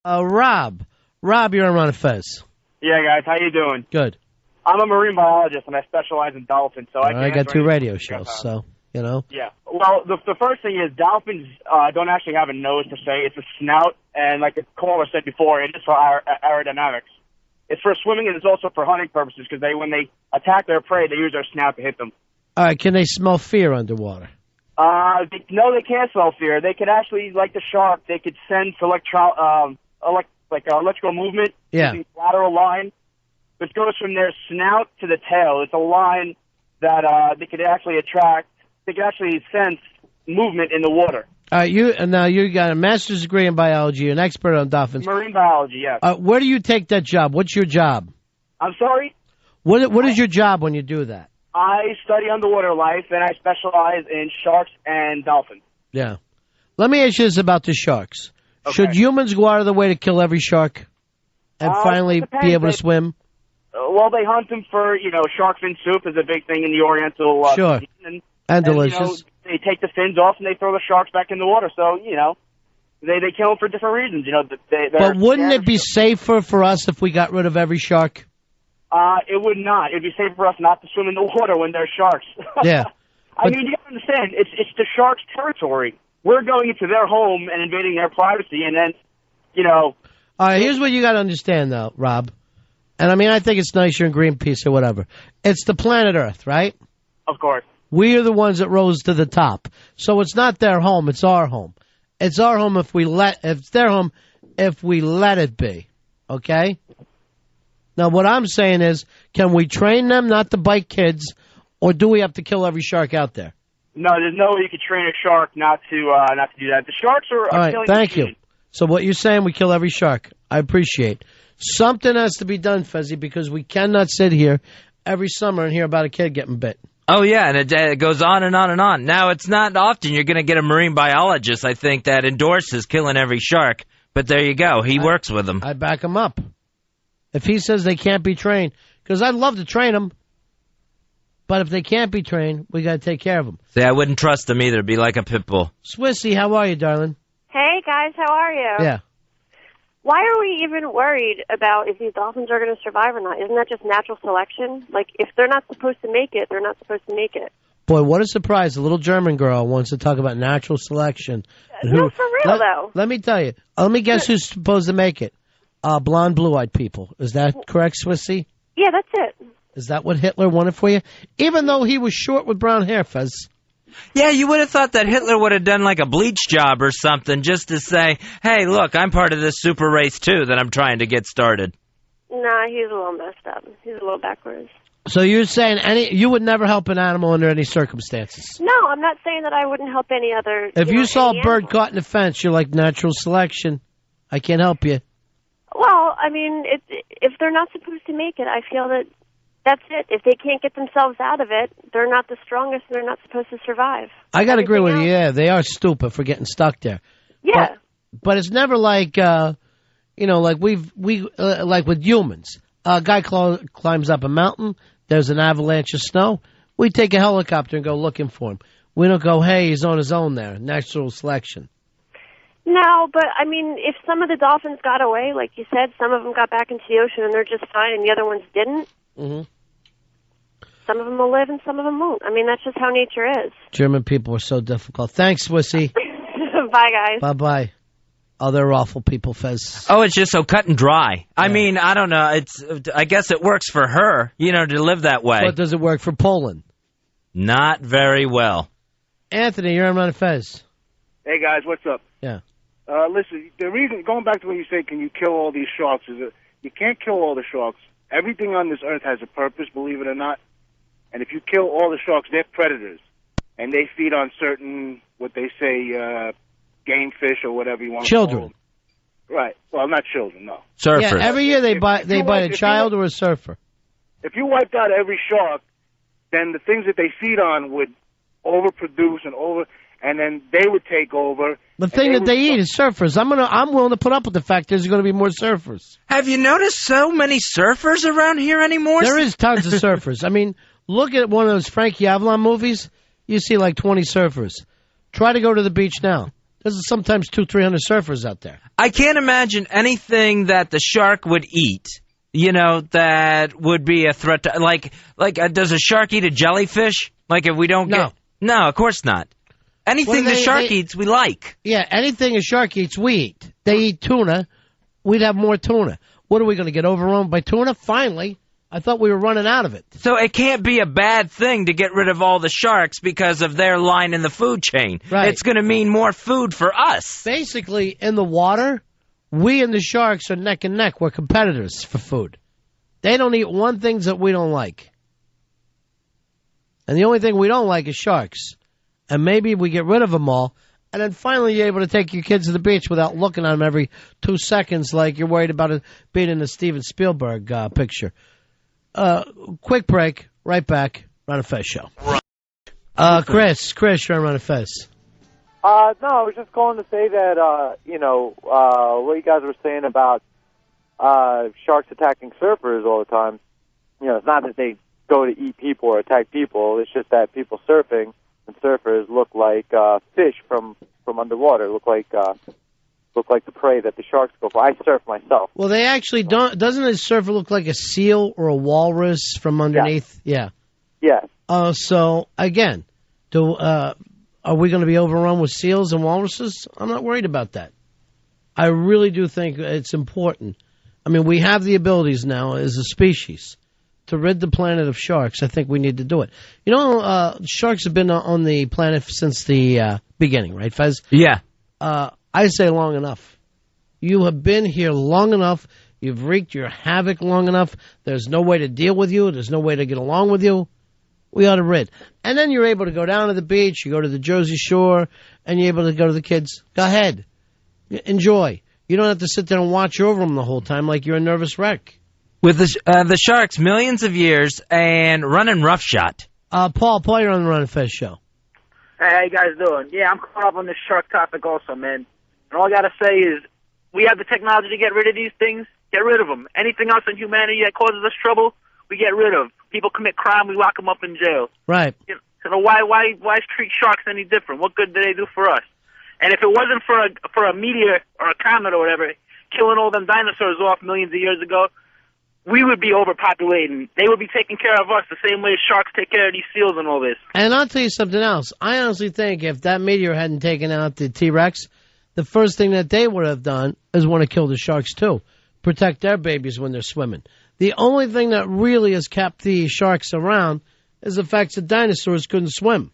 Rob. Rob, you're on Ron Fez. Yeah, guys, how you doing? Good. I'm a marine biologist, and I specialize in dolphins. So I got 2 radio shows, so, you know. Yeah. Well, the first thing is dolphins don't actually have a nose per se. It's a snout, and like the caller said before, it is for aerodynamics. It's for swimming, and it's also for hunting purposes, because when they attack their prey, they use their snout to hit them. All right, can they smell fear underwater? No, they can't smell fear. They could actually, like the shark, they could sense electrical movement using lateral line, which goes from their snout to the tail. It's a line that they could actually attract. They could actually sense movement in the water. You got a master's degree in biology, an expert on dolphins. Marine biology, yes. Where do you take that job? What's your job? I'm sorry? What is your job when you do that? I study underwater life, and I specialize in sharks and dolphins. Yeah. Let me ask you this about the sharks. Okay. Should humans go out of the way to kill every shark and finally be able to swim? Well, they hunt them for, shark fin soup is a big thing in the Oriental cuisine. And delicious. They take the fins off and they throw the sharks back in the water. So, they kill them for different reasons. But wouldn't it be safer for us if we got rid of every shark? It would not. It would be safer for us not to swim in the water when there's sharks. Yeah. You got to understand, it's the sharks' territory. We're going into their home and invading their privacy, and then, All right, here's what you got to understand, though, Rob. And, I think it's nice you're in Greenpeace or whatever. It's the planet Earth, right? Of course. We are the ones that rose to the top. So it's not their home, it's our home. It's our home if it's their home if we let it be. Okay? Now, what I'm saying is, can we train them not to bite kids, or do we have to kill every shark out there? No, there's no way you could train a shark not to do that. The sharks are all right, killing thank you. So what you're saying, we kill every shark. I appreciate. Something has to be done, Fezzi, because we cannot sit here every summer and hear about a kid getting bit. Oh, yeah, and it goes on and on and on. Now, it's not often you're going to get a marine biologist, I think, that endorses killing every shark. But there you go. He works with them. I back him up. If he says they can't be trained, because I'd love to train them, but if they can't be trained, we got to take care of them. See, I wouldn't trust them either. Be like a pit bull. Swissy, how are you, darling? Hey, guys, how are you? Yeah. Why are we even worried about if these dolphins are going to survive or not? Isn't that just natural selection? Like, if they're not supposed to make it, they're not supposed to make it. Boy, what a surprise. A little German girl wants to talk about natural selection. No, for real, though. Let me tell you. Let me guess who's supposed to make it. Blonde, blue-eyed people. Is that correct, Swissy? Yeah, that's it. Is that what Hitler wanted for you? Even though he was short with brown hair, Fez. Yeah, you would have thought that Hitler would have done like a bleach job or something just to say, hey, look, I'm part of this super race, too, that I'm trying to get started. Nah, he's a little messed up. He's a little backwards. So you're saying you would never help an animal under any circumstances? No, I'm not saying that I wouldn't help any other... If you saw a bird caught in a fence, you're like, natural selection. I can't help you. Well, if they're not supposed to make it, I feel that that's it. If they can't get themselves out of it, they're not the strongest and they're not supposed to survive. I got to agree with you. Yeah, they are stupid for getting stuck there. Yeah. But it's never like, like like with humans. A guy climbs up a mountain. There's an avalanche of snow. We take a helicopter and go looking for him. We don't go, hey, he's on his own there. Natural selection. No, but, if some of the dolphins got away, like you said, some of them got back into the ocean and they're just fine and the other ones didn't, some of them will live and some of them won't. That's just how nature is. German people are so difficult. Thanks, Swissy. Bye, guys. Bye-bye. Oh, they're awful people, Fez. Oh, it's just so cut and dry. Yeah. I don't know. I guess it works for her, to live that way. But does it work for Poland? Not very well. Anthony, you're on Fez. Hey, guys, what's up? Yeah. Listen, the reason, going back to when you say, can you kill all these sharks, is that you can't kill all the sharks. Everything on this earth has a purpose, believe it or not. And if you kill all the sharks, they're predators. And they feed on certain, what they say, game fish or whatever you want to call them. Right. Well, not children, no. Surfers. Yeah, every year they bite a child or a surfer. If you wiped out every shark, then the things that they feed on would overproduce and then they would take over. The thing that they eat is surfers. I'm willing to put up with the fact there's going to be more surfers. Have you noticed so many surfers around here anymore? There is tons of surfers. Look at one of those Frankie Avalon movies. You see like 20 surfers. Try to go to the beach now. There's sometimes 200-300 surfers out there. I can't imagine anything that the shark would eat, that would be a threat to, does a shark eat a jellyfish? Like if we don't get... No, of course not. Anything the shark eats, we like. Yeah, anything a shark eats, we eat. They eat tuna. We'd have more tuna. What are we going to get overrun by tuna? Finally. I thought we were running out of it. So it can't be a bad thing to get rid of all the sharks because of their line in the food chain. Right. It's going to mean more food for us. Basically, in the water, we and the sharks are neck and neck. We're competitors for food. They don't eat one thing that we don't like. And the only thing we don't like is sharks. And maybe we get rid of them all, and then finally you're able to take your kids to the beach without looking at them every 2 seconds like you're worried about it being in the Steven Spielberg picture. Quick break. Right back. Ron and Fez show. Chris, you're on Ron and Fez. No, I was just calling to say that, what you guys were saying about sharks attacking surfers all the time. It's not that they go to eat people or attack people. It's just that people surfing and surfers look like fish from underwater. Look like the prey that the sharks go for. I surf myself. Well, they actually don't. Doesn't a surfer look like a seal or a walrus from underneath? Yeah. So again, are we going to be overrun with seals and walruses? I'm not worried about that. I really do think it's important. I mean, we have the abilities now as a species to rid the planet of sharks. I think we need to do it. Sharks have been on the planet since the beginning, right, Fez? Yeah. I say long enough. You have been here long enough. You've wreaked your havoc long enough. There's no way to deal with you. There's no way to get along with you. We ought to rid. And then you're able to go down to the beach. You go to the Jersey Shore, and you're able to go to the kids. Go ahead. Enjoy. You don't have to sit there and watch over them the whole time like you're a nervous wreck. With the sharks, millions of years, and running roughshod. Paul, you're on the Ron and Fez show. Hey, how you guys doing? Yeah, I'm caught up on this shark topic also, man. And all I got to say is we have the technology to get rid of these things. Get rid of them. Anything else in humanity that causes us trouble, we get rid of. People commit crime, we lock them up in jail. Right. So why treat sharks any different? What good do they do for us? And if it wasn't for a meteor or a comet or whatever killing all them dinosaurs off millions of years ago, we would be overpopulating. They would be taking care of us the same way sharks take care of these seals and all this. And I'll tell you something else. I honestly think if that meteor hadn't taken out the T-Rex, the first thing that they would have done is want to kill the sharks too. Protect their babies when they're swimming. The only thing that really has kept the sharks around is the fact that dinosaurs couldn't swim.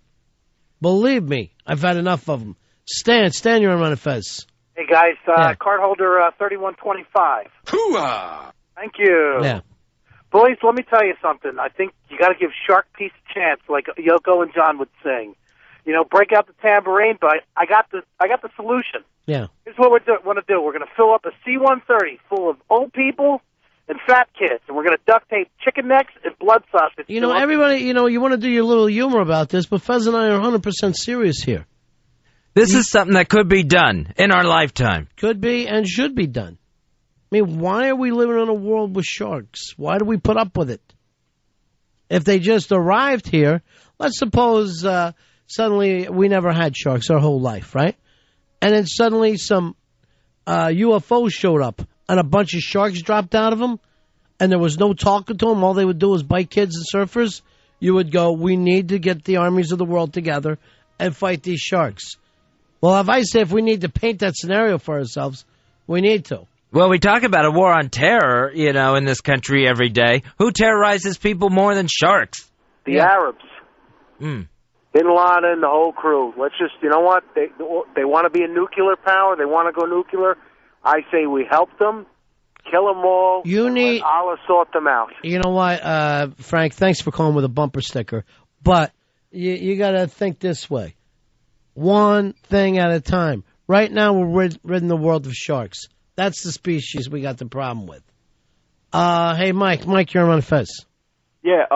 Believe me, I've had enough of them. Stan, you're on Ron and Fez. Hey, guys, card holder 3125. Hoo-ah! Thank you. Yeah. Boys, let me tell you something. I think you got to give Shark Peace a chance, like Yoko and John would sing. Break out the tambourine, but I got the solution. Yeah. Here's what we want to do. We're going to fill up a C-130 full of old people and fat kids, and we're going to duct tape chicken necks and blood sausage. Everybody, you want to do your little humor about this, but Fez and I are 100% serious here. This is something that could be done in our lifetime. Could be and should be done. I mean, why are we living in a world with sharks? Why do we put up with it? If they just arrived here, let's suppose suddenly we never had sharks our whole life, right? And then suddenly some UFOs showed up and a bunch of sharks dropped out of them and there was no talking to them. All they would do was bite kids and surfers. You would go, we need to get the armies of the world together and fight these sharks. Well, if we need to paint that scenario for ourselves, we need to. Well, we talk about a war on terror, in this country every day. Who terrorizes people more than sharks? The Arabs. Mm. Bin Laden, the whole crew. Let's just, what? They want to be a nuclear power. They want to go nuclear. I say we help them, kill them all, let Allah sort them out. You know what, Frank, thanks for calling with a bumper sticker. But you got to think this way. One thing at a time. Right now we're ridding the world of sharks. That's the species we got the problem with. Hey, Mike, you're on Fez. Yeah,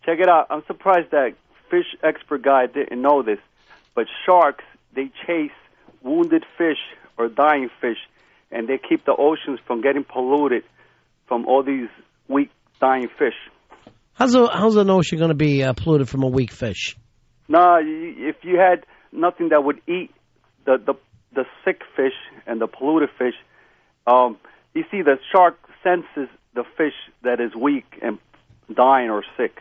check it out. I'm surprised that fish expert guy didn't know this, but sharks, they chase wounded fish or dying fish, and they keep the oceans from getting polluted from all these weak, dying fish. How's an ocean going to be polluted from a weak fish? No, if you had nothing that would eat the the sick fish and the polluted fish. You see, the shark senses the fish that is weak and dying or sick.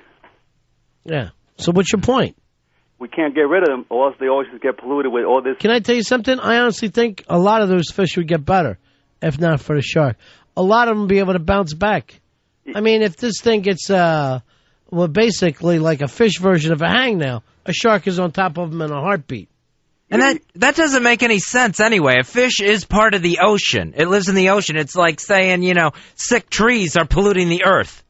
Yeah. So what's your point? We can't get rid of them, or else the oceans get polluted with all this. Can I tell you something? I honestly think a lot of those fish would get better if not for the shark. A lot of them would be able to bounce back. I mean, if this thing gets, basically like a fish version of a hangnail, a shark is on top of them in a heartbeat. And that doesn't make any sense anyway. A fish is part of the ocean. It lives in the ocean. It's like saying, sick trees are polluting the earth.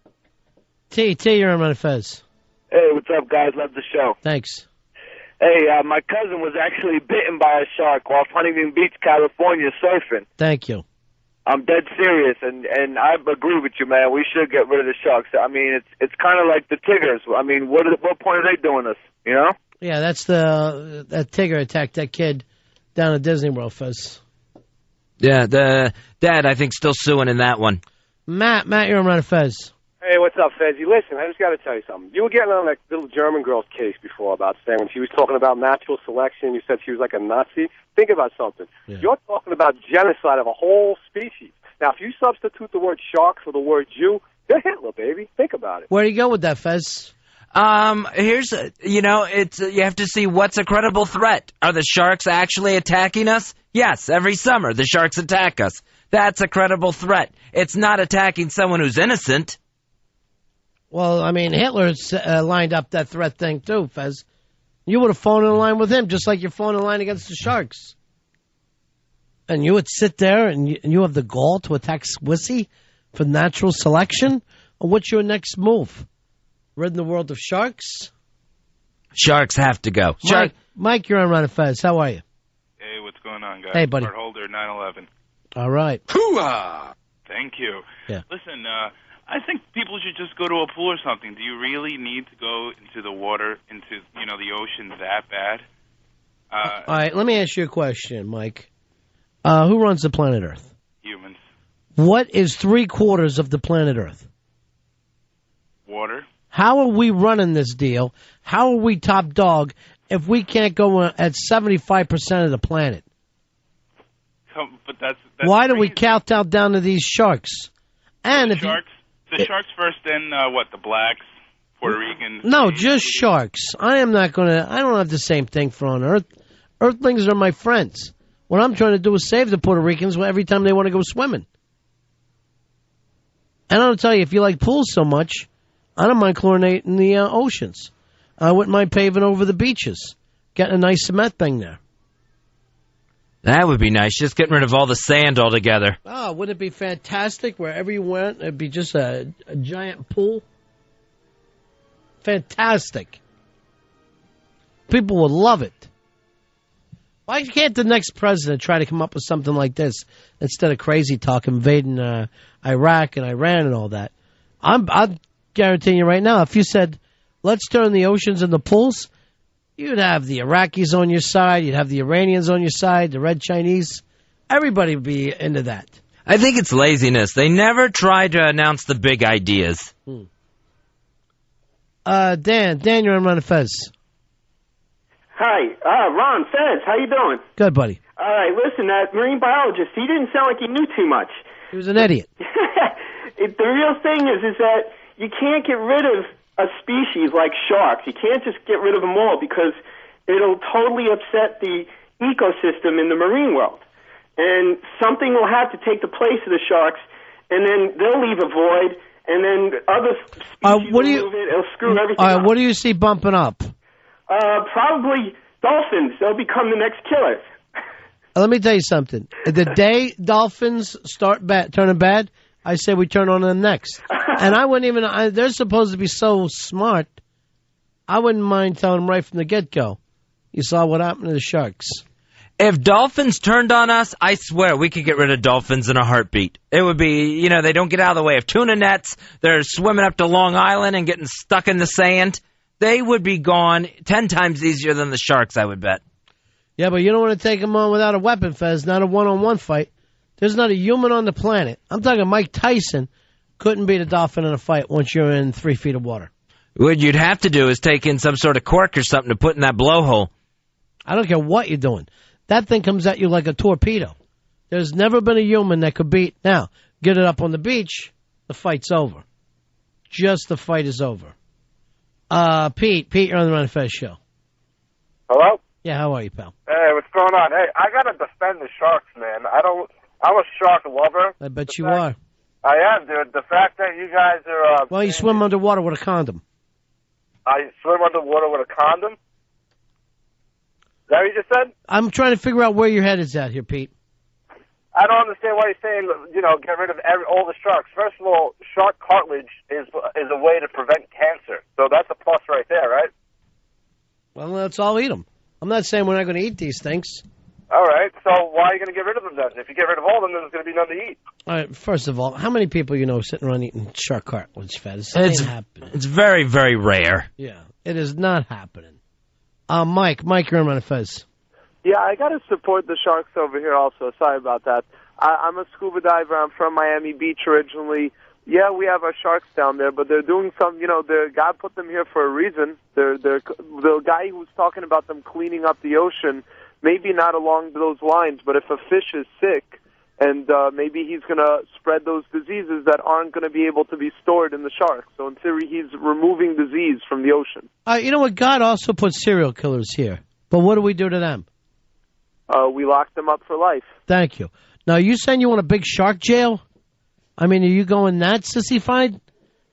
T, you're on Fez. Hey, what's up, guys? Love the show. Thanks. Hey, my cousin was actually bitten by a shark while Huntington Beach, California, surfing. Thank you. I'm dead serious, and I agree with you, man. We should get rid of the sharks. I mean, it's kind of like the tigers. I mean, what point are they doing us, Yeah, that's that tiger attacked that kid down at Disney World, Fez. Yeah, the dad, I think, still suing in that one. Matt, you're on Fez. Hey, what's up, Fezzy? Listen, I just got to tell you something. You were getting on that little German girl's case before about saying when she was talking about natural selection, you said she was like a Nazi. Think about something. Yeah. You're talking about genocide of a whole species. Now, if you substitute the word shark for the word Jew, you're Hitler, baby. Think about it. Where do you go with that, Fez? Here's, you have to see what's a credible threat. Are the sharks actually attacking us? Yes, every summer the sharks attack us. That's a credible threat. It's not attacking someone who's innocent. Well, I mean, Hitler lined up that threat thing, too, Fez. You would have fallen in line with him, just like you're falling in line against the sharks. And you would sit there and you have the gall to attack Swissy for natural selection? Or what's your next move? Rid the world of sharks? Sharks have to go. Mike, you're on Ron Fez. How are you? Hey, what's going on, guys? Hey, buddy. Card holder 911. All right. Hoo-ah! Thank you. Yeah. Listen, I think people should just go to a pool or something. Do you really need to go into the water, into, the ocean that bad? All right, let me ask you a question, Mike. Who runs the planet Earth? Humans. What is 3/4 of the planet Earth? Water. How are we running this deal? How are we top dog if we can't go at 75% of the planet? But that's why do we kowtow down to these sharks? And the sharks first, then the blacks, Puerto Ricans? No, just sharks. I don't have the same thing for on Earth. Earthlings are my friends. What I'm trying to do is save the Puerto Ricans every time they want to go swimming. And I'll tell you, if you like pools so much, I don't mind chlorinating the oceans. I wouldn't mind paving over the beaches, getting a nice cement thing there. That would be nice, just getting rid of all the sand altogether. Oh, wouldn't it be fantastic? Wherever you went, it'd be just a giant pool. Fantastic. People would love it. Why can't the next president try to come up with something like this instead of crazy talk invading Iraq and Iran and all that? I'm guaranteeing you right now, if you said, let's turn the oceans into pools, you'd have the Iraqis on your side, you'd have the Iranians on your side, the Red Chinese. Everybody would be into that. I think it's laziness. They never try to announce the big ideas. Dan, you're on Ron Fez. Hi, Ron Fez. How you doing? Good, buddy. All right, listen, that marine biologist, he didn't sound like he knew too much. He was an idiot. The real thing is that you can't get rid of a species like sharks. You can't just get rid of them all because it'll totally upset the ecosystem in the marine world. And something will have to take the place of the sharks, and then they'll leave a void, and then other species will move it. It'll screw everything up. What do you see bumping up? Probably dolphins. They'll become the next killers. Let me tell you something. The day dolphins start turning bad, I say we turn on them next. And I wouldn't even, they're supposed to be so smart, I wouldn't mind telling them right from the get-go. You saw what happened to the sharks. If dolphins turned on us, I swear we could get rid of dolphins in a heartbeat. It would be, they don't get out of the way of tuna nets. They're swimming up to Long Island and getting stuck in the sand. They would be gone 10 times easier than the sharks, I would bet. Yeah, but you don't want to take them on without a weapon, Fez, not a one-on-one fight. There's not a human on the planet. I'm talking Mike Tyson couldn't beat a dolphin in a fight once you're in 3 feet of water. What you'd have to do is take in some sort of cork or something to put in that blowhole. I don't care what you're doing. that thing comes at you like a torpedo. There's never been a human that could beat. Now, get it up on the beach, the fight's over. Just the fight is over. Pete, you're on the Ron Fez show. Hello? Yeah, how are you, pal? Hey, what's going on? Hey, I gotta defend the Sharks, man. I'm a shark lover. I bet you are. I am, dude. The fact that you guys are... Why don't you swim underwater with a condom? I swim underwater with a condom? Is that what you just said? I'm trying to figure out where your head is at here, Pete. I don't understand why you're saying, get rid of all the sharks. First of all, shark cartilage is a way to prevent cancer. So that's a plus right there, right? Well, let's all eat them. I'm not saying we're not going to eat these things. All right. So why are you going to get rid of them then? If you get rid of all of them, then there's going to be none to eat. All right. First of all, how many people sitting around eating shark cartilage fat? It's very, very rare. Yeah. It is not happening. Mike, you're on Fez. Yeah, I got to support the Sharks over here also. Sorry about that. I'm a scuba diver. I'm from Miami Beach originally. Yeah, we have our sharks down there, but they're doing some, God put them here for a reason. The guy who was talking about them cleaning up the ocean, maybe not along those lines, but if a fish is sick, and maybe he's going to spread those diseases that aren't going to be able to be stored in the shark. So in theory, he's removing disease from the ocean. You know what? God also put serial killers here. But what do we do to them? We lock them up for life. Thank you. Now, you saying you want a big shark jail? I mean, are you going that sissified?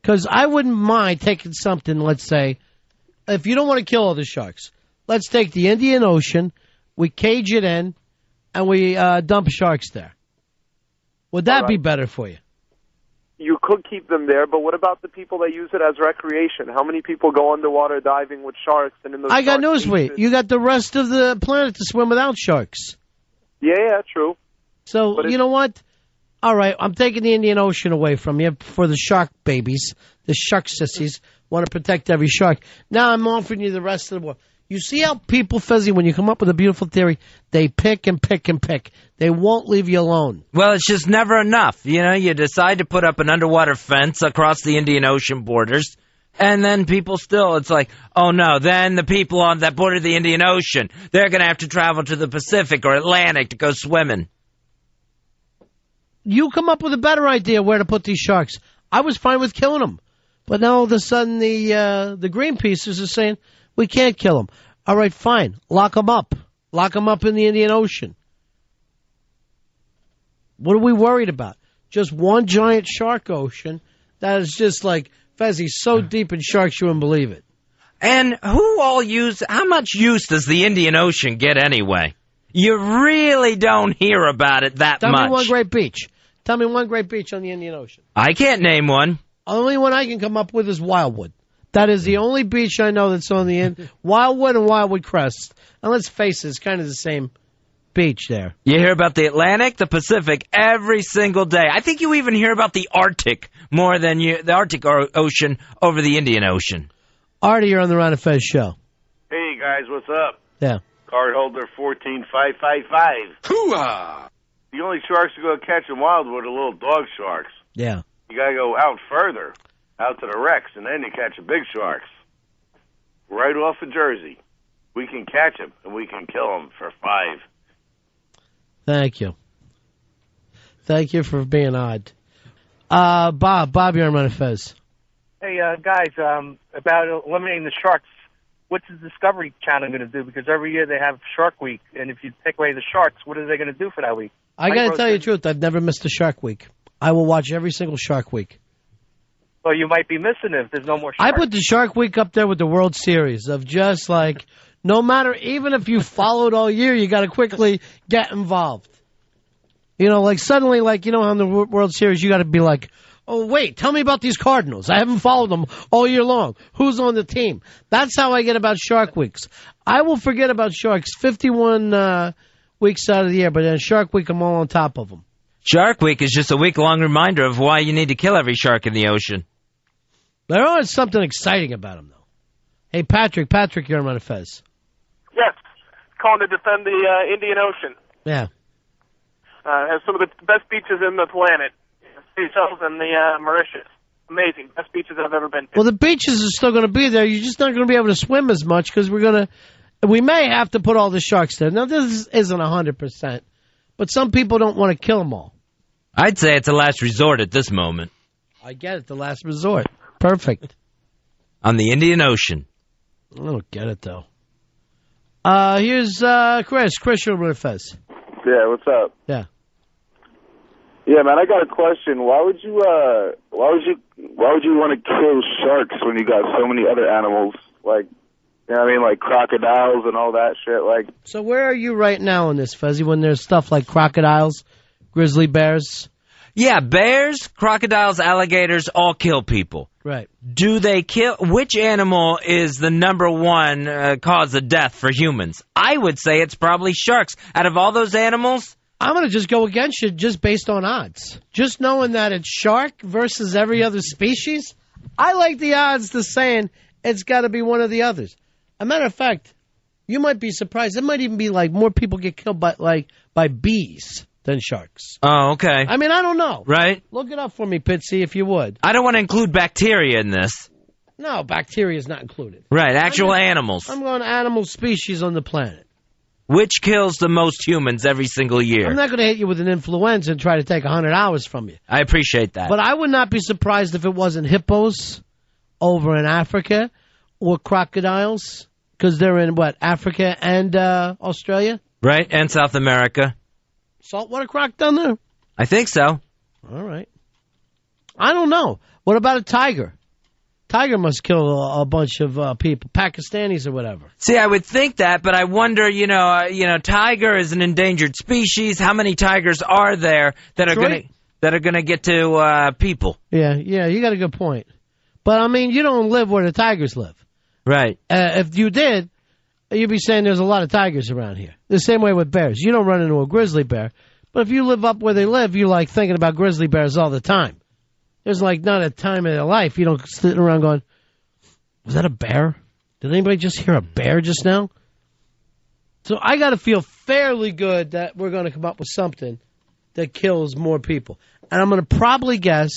Because I wouldn't mind taking something, let's say, if you don't want to kill all the sharks, let's take the Indian Ocean, we cage it in, and we dump sharks there. Would that be better for you? You could keep them there, but what about the people that use it as recreation? How many people go underwater diving with sharks? And in those I got news for you. You got the rest of the planet to swim without sharks. Yeah, true. So, you know what? All right, I'm taking the Indian Ocean away from you for the shark babies, the shark sissies, want to protect every shark. Now I'm offering you the rest of the world. You see how people, Fezzi, when you come up with a beautiful theory, they pick and pick and pick. They won't leave you alone. Well, it's just never enough. You decide to put up an underwater fence across the Indian Ocean borders, and then people still, it's like, oh no, then the people on that border of the Indian Ocean, they're going to have to travel to the Pacific or Atlantic to go swimming. You come up with a better idea where to put these sharks. I was fine with killing them. But now all of a sudden the Greenpeaceers are saying, we can't kill them. All right, fine. Lock them up. Lock them up in the Indian Ocean. What are we worried about? Just one giant shark ocean that is just like, Fezzi's so deep in sharks you wouldn't believe it. And how much use does the Indian Ocean get anyway? You really don't hear about it that much. Tell me one great beach. Tell me one great beach on the Indian Ocean. I can't name one. Only one I can come up with is Wildwood. That is the only beach I know that's on the end. Wildwood and Wildwood Crest. And let's face it, it's kind of the same beach there. You hear about the Atlantic, the Pacific every single day. I think you even hear about the Arctic more than the Arctic Ocean over the Indian Ocean. Artie, you're on the Ron and Fez show. Hey, guys, what's up? Yeah. Card holder 14555. Hoo-ah! The only sharks you go catch in Wildwood are little dog sharks. Yeah. You got to go out further, out to the wrecks, and then you catch the big sharks. Right off of Jersey. We can catch them, and we can kill them for $5. Thank you. Thank you for being odd. Bob, you're on Ron and Fez. Hey, guys, about eliminating the sharks, what's the Discovery Channel going to do? Because every year they have Shark Week, and if you take away the sharks, what are they going to do for that week? I got to tell you the truth. I've never missed a Shark Week. I will watch every single Shark Week. Well, you might be missing it if there's no more sharks. I put the Shark Week up there with the World Series of just like, no matter, even if you followed all year, you got to quickly get involved. Like suddenly, on the World Series, you got to be like, oh, wait, tell me about these Cardinals. I haven't followed them all year long. Who's on the team? That's how I get about Shark Weeks. I will forget about Sharks 51 weeks out of the year, but then Shark Week, I'm all on top of them. Shark Week is just a week-long reminder of why you need to kill every shark in the ocean. There is something exciting about them, though. Hey, Patrick, you're on Ron and Fez. Yes, calling to defend the Indian Ocean. Yeah. Has some of the best beaches in the planet. Seychelles and the Mauritius. Amazing. Best beaches I've ever been to. Well, the beaches are still going to be there. You're just not going to be able to swim as much because we're going to We may have to put all the sharks there. Now, this isn't 100%, but some people don't want to kill them all. I'd say it's a last resort at this moment. I get it, the last resort. Perfect. On the Indian Ocean. I don't get it, though. Here's Chris. Chris, you're with Fez. Yeah, what's up? Yeah. Yeah, man, I got a question. Why would you want to kill sharks when you got so many other animals, like, you know what I mean, like crocodiles and all that shit? Like, so where are you right now in this, Fezzy, when there's stuff like crocodiles, grizzly bears? Yeah, bears, crocodiles, alligators all kill people. Right. Do they kill? Which animal is the number one cause of death for humans? I would say it's probably sharks. Out of all those animals, I'm going to just go against you just based on odds. Just knowing that it's shark versus every other species, I like the odds to saying it's got to be one of the others. As a matter of fact, you might be surprised. It might even be like more people get killed by bees than sharks. Oh, okay. I mean, I don't know. Right? Look it up for me, Pitsy, if you would. I don't want to include bacteria in this. No, bacteria is not included. Right, actual animals. I'm going animal species on the planet. Which kills the most humans every single year? I'm not going to hit you with an influenza and try to take 100 hours from you. I appreciate that. But I would not be surprised if it wasn't hippos over in Africa or crocodiles, because they're in, Africa and Australia? Right, and South America. Saltwater croc down there? I think so. All right. I don't know. What about a tiger? Tiger must kill a bunch of people, Pakistanis or whatever. See, I would think that, but I wonder, tiger is an endangered species. How many tigers are there that are going to get to people? Yeah, you got a good point. But I mean, you don't live where the tigers live. Right. If you did, you'd be saying there's a lot of tigers around here. The same way with bears. You don't run into a grizzly bear, but if you live up where they live, you like thinking about grizzly bears all the time. There's like not a time in their life you don't sit around going, was that a bear? Did anybody just hear a bear just now? So I got to feel fairly good that we're going to come up with something that kills more people. And I'm going to probably guess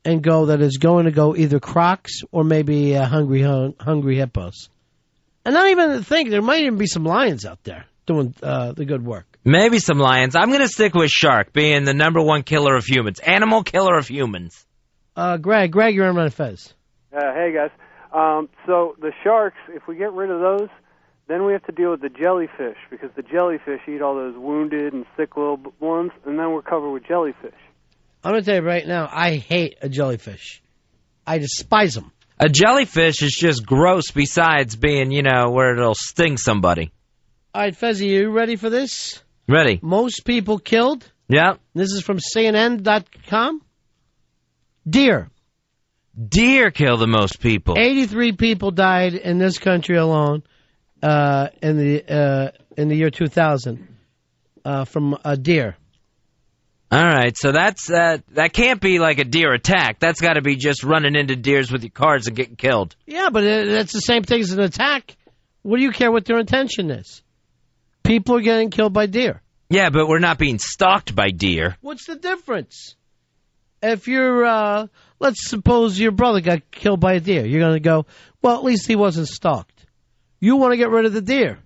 and go that it's going to go either crocs or maybe hungry hippos. And not even think, there might even be some lions out there doing the good work. Maybe some lions. I'm going to stick with shark being the number one killer of humans. Animal killer of humans. Greg, you're on Fez. Hey, guys. So the sharks, if we get rid of those, then we have to deal with the jellyfish, because the jellyfish eat all those wounded and sick little ones, and then we're covered with jellyfish. I'm going to tell you right now, I hate a jellyfish. I despise them. A jellyfish is just gross besides being, where it'll sting somebody. All right, Fezzy, you ready for this? Ready. Most people killed. Yeah. This is from CNN.com. Deer. Deer kill the most people. 83 people died in this country alone in the year 2000 from a deer. All right, so that can't be like a deer attack. That's got to be just running into deers with your cars and getting killed. Yeah, but that's the same thing as an attack. What do you care what their intention is? People are getting killed by deer. Yeah, but we're not being stalked by deer. What's the difference? If you're, let's suppose your brother got killed by a deer. You're going to go, well, at least he wasn't stalked. You want to get rid of the deer.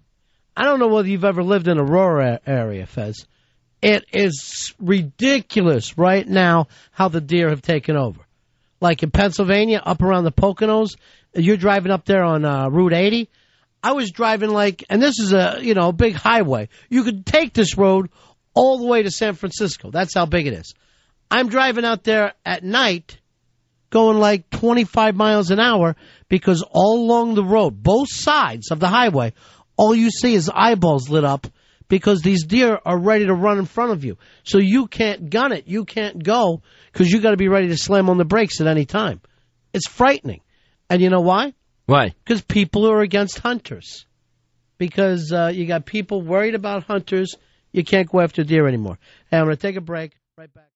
I don't know whether you've ever lived in a rural area, Fez. It is ridiculous right now how the deer have taken over. Like in Pennsylvania, up around the Poconos, you're driving up there on Route 80. I was driving and this is a big highway. You could take this road all the way to San Francisco. That's how big it is. I'm driving out there at night, going like 25 miles an hour, because all along the road, both sides of the highway, all you see is eyeballs lit up because these deer are ready to run in front of you. So you can't gun it. You can't go because you got to be ready to slam on the brakes at any time. It's frightening. And you know why? Why? Because people are against hunters. Because you got people worried about hunters. You can't go after deer anymore. Hey, I'm going to take a break. Right back.